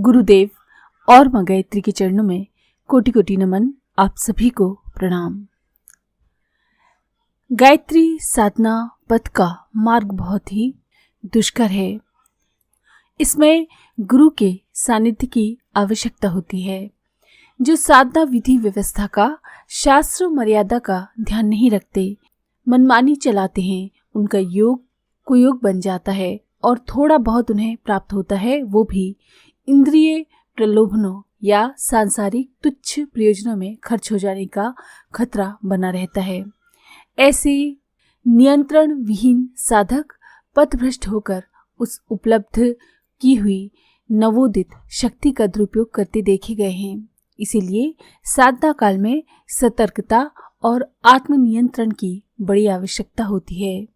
गुरुदेव और मां गायत्री के चरणों में कोटि कोटि नमन। आप सभी को प्रणाम। गायत्री साधना पथ का मार्ग बहुत ही दुष्कर है। इसमें गुरु के सानिध्य की आवश्यकता होती है। जो साधना विधि व्यवस्था का, शास्त्र मर्यादा का ध्यान नहीं रखते, मनमानी चलाते हैं, उनका योग कुयोग बन जाता है और थोड़ा बहुत उन्हें प्राप्त होता है, वो भी इंद्रिय प्रलोभनों या सांसारिक तुच्छ प्रयोजनों में खर्च हो जाने का खतरा बना रहता है। ऐसे नियंत्रण विहीन साधक पथभ्रष्ट होकर उस उपलब्ध की हुई नवोदित शक्ति का दुरुपयोग करते देखे गए हैं। इसीलिए साधना काल में सतर्कता और आत्मनियंत्रण की बड़ी आवश्यकता होती है।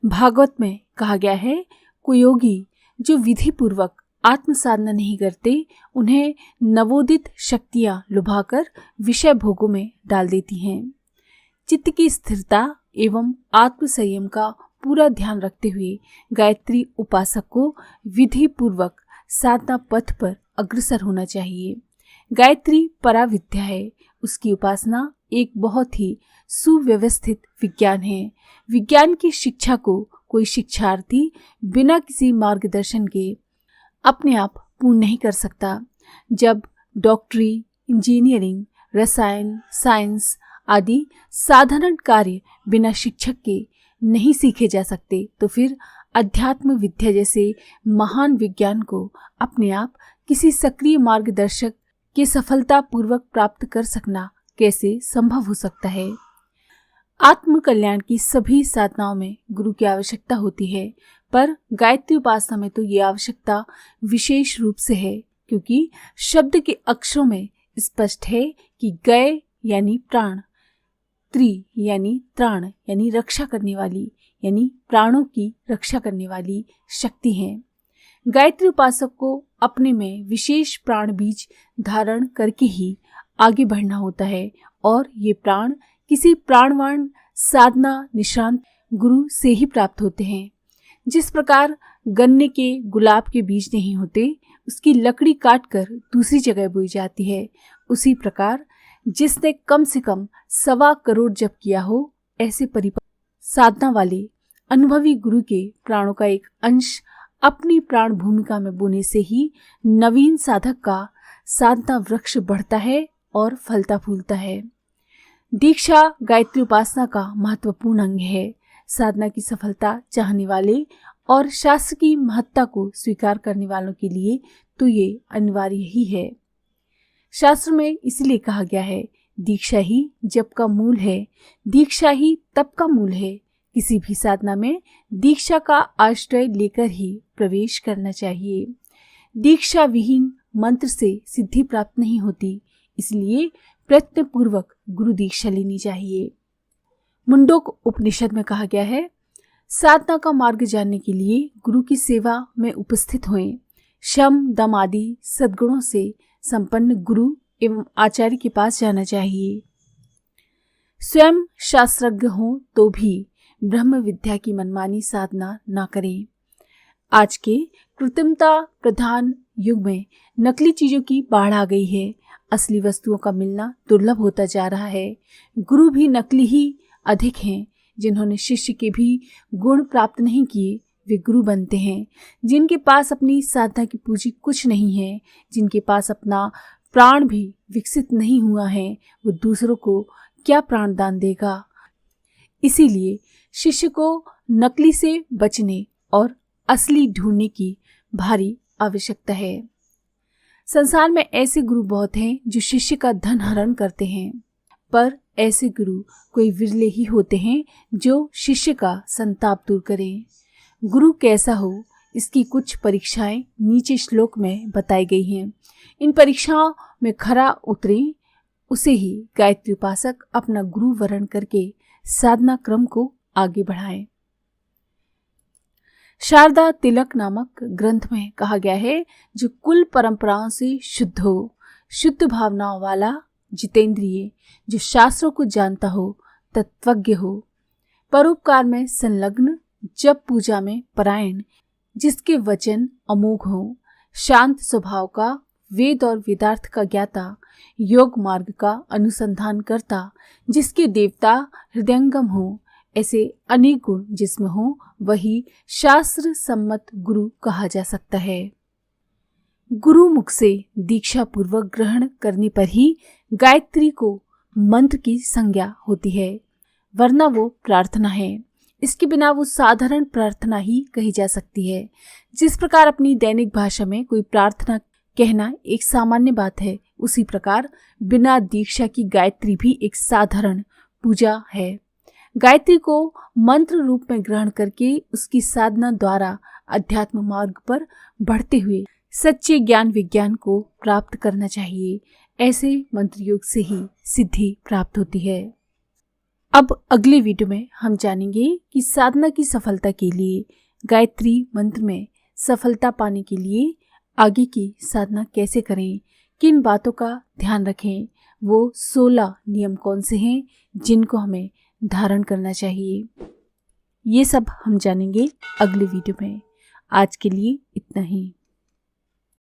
भागवत में कहा गया है, कुयोगी जो विधि पूर्वक आत्म साधना नहीं करते, उन्हें नवोदित शक्तियां लुभाकर विषय भोगों में डाल देती हैं। चित्त की स्थिरता एवं आत्म संयम का पूरा ध्यान रखते हुए गायत्री उपासक को विधि पूर्वक साधना पथ पर अग्रसर होना चाहिए। गायत्री पराविद्या है। उसकी उपासना एक बहुत ही सुव्यवस्थित विज्ञान है। विज्ञान की शिक्षा को कोई शिक्षार्थी बिना किसी मार्गदर्शन के अपने आप पूर्ण नहीं कर सकता। जब डॉक्टरी, इंजीनियरिंग, रसायन, साइंस आदि साधारण कार्य बिना शिक्षक के नहीं सीखे जा सकते, तो फिर अध्यात्म विद्या जैसे महान विज्ञान को अपने आप किसी सक्रिय मार्गदर्शक के सफलता पूर्वक प्राप्त कर सकना कैसे संभव हो सकता है। आत्म कल्याण की सभी साधनाओं में गुरु की आवश्यकता होती है, पर गायत्री उपासना में तो ये आवश्यकता विशेष रूप से है, क्योंकि शब्द के अक्षरों में स्पष्ट है कि गय यानी प्राण, त्रि यानी त्राण यानी रक्षा करने वाली, यानी प्राणों की रक्षा करने वाली शक्ति है। गायत्री उपासक को अपने में विशेष प्राण बीज धारण करके ही आगे बढ़ना होता है, और ये प्राण किसी प्राणवान साधना निशांत गुरु से ही प्राप्त होते हैं। जिस प्रकार गन्ने के गुलाब के बीज नहीं होते, उसकी लकड़ी काटकर दूसरी जगह बोई जाती है, उसी प्रकार जिसने कम से कम 1.25 करोड़ जप किया हो, ऐसे परिपक्व साधना वाले अनुभवी गुरु के प्राणों का एक अंश अपनी प्राण भूमिका में बोने से ही नवीन साधक का साधना वृक्ष बढ़ता है और फलता फूलता है। दीक्षा गायत्री उपासना का महत्वपूर्ण अंग है। साधना की सफलता चाहने वाले और शास्त्र की महत्ता को स्वीकार करने वालों के लिए तो ये अनिवार्य ही है। शास्त्र में इसलिए कहा गया है, दीक्षा ही जप का मूल है, दीक्षा ही तप का मूल है। किसी भी साधना में दीक्षा का आश्रय लेकर ही प्रवेश करना चाहिए। दीक्षा विहीन मंत्र से सिद्धि प्राप्त नहीं होती, इसलिए प्रयत्न पूर्वक गुरु दीक्षा लेनी चाहिए। मुंडोक उपनिषद में कहा गया है, साधना का मार्ग जानने के लिए गुरु की सेवा में उपस्थित होएं। शम दम आदि सद्गुणों से संपन्न गुरु एवं आचार्य के पास जाना चाहिए। स्वयं शास्त्रज्ञ हो तो भी ब्रह्म विद्या की मनमानी साधना ना करें। आज के कृत्रिमता प्रधान युग में नकली चीजों की बाढ़ आ गई है। असली वस्तुओं का मिलना दुर्लभ होता जा रहा है। गुरु भी नकली ही अधिक हैं। जिन्होंने शिष्य के भी गुण प्राप्त नहीं किए, वे गुरु बनते हैं। जिनके पास अपनी साधना की पूंजी कुछ नहीं है, जिनके पास अपना प्राण भी विकसित नहीं हुआ है, वो दूसरों को क्या प्राण दान देगा। इसीलिए शिष्य को नकली से बचने और असली ढूंढने की भारी आवश्यकता है। संसार में ऐसे गुरु बहुत हैं जो शिष्य का धन हरण करते हैं, पर ऐसे गुरु कोई विरले ही होते हैं जो शिष्य का संताप दूर करें। गुरु कैसा हो, इसकी कुछ परीक्षाएं नीचे श्लोक में बताई गई हैं। इन परीक्षाओं में खरा उतरे, उसे ही गायत्री उपासक अपना गुरु वरण करके साधना क्रम को आगे बढ़ाएं। शारदा तिलक नामक ग्रंथ में कहा गया है, जो कुल परंपराओं से शुद्ध हो, शुद्ध भावनाओं वाला, जितेंद्रिय, जो शास्त्रों को जानता हो, तत्वज्ञ हो, परोपकार में संलग्न, जप पूजा में परायण, जिसके वचन अमोघ हो, शांत स्वभाव का, वेद और वेदार्थ का ज्ञाता, योग मार्ग का अनुसंधान करता, जिसके देवता हृदयंगम हो, ऐसे अनेक गुण जिसमें हो, वही शास्त्र सम्मत गुरु कहा जा सकता है। गुरु मुख से दीक्षा पूर्वक ग्रहण करने पर ही गायत्री को मंत्र की संज्ञा होती है, वरना वो प्रार्थना है। इसके बिना वो साधारण प्रार्थना ही कही जा सकती है। जिस प्रकार अपनी दैनिक भाषा में कोई प्रार्थना कहना एक सामान्य बात है, उसी प्रकार बिना दीक्षा की गायत्री भी एक साधारण पूजा है। गायत्री को मंत्र रूप में ग्रहण करके उसकी साधना द्वारा अध्यात्म मार्ग पर बढ़ते हुए सच्चे ज्ञान विज्ञान को प्राप्त करना चाहिए। ऐसे मंत्र योग से ही सिद्धि प्राप्त होती है। अब अगले वीडियो में हम जानेंगे कि साधना की सफलता के लिए, गायत्री मंत्र में सफलता पाने के लिए आगे की साधना कैसे करें, किन बातों का ध्यान रखें, वो 16 नियम कौन से हैं जिनको हमें धारण करना चाहिए। ये सब हम जानेंगे अगले वीडियो में। आज के लिए इतना ही।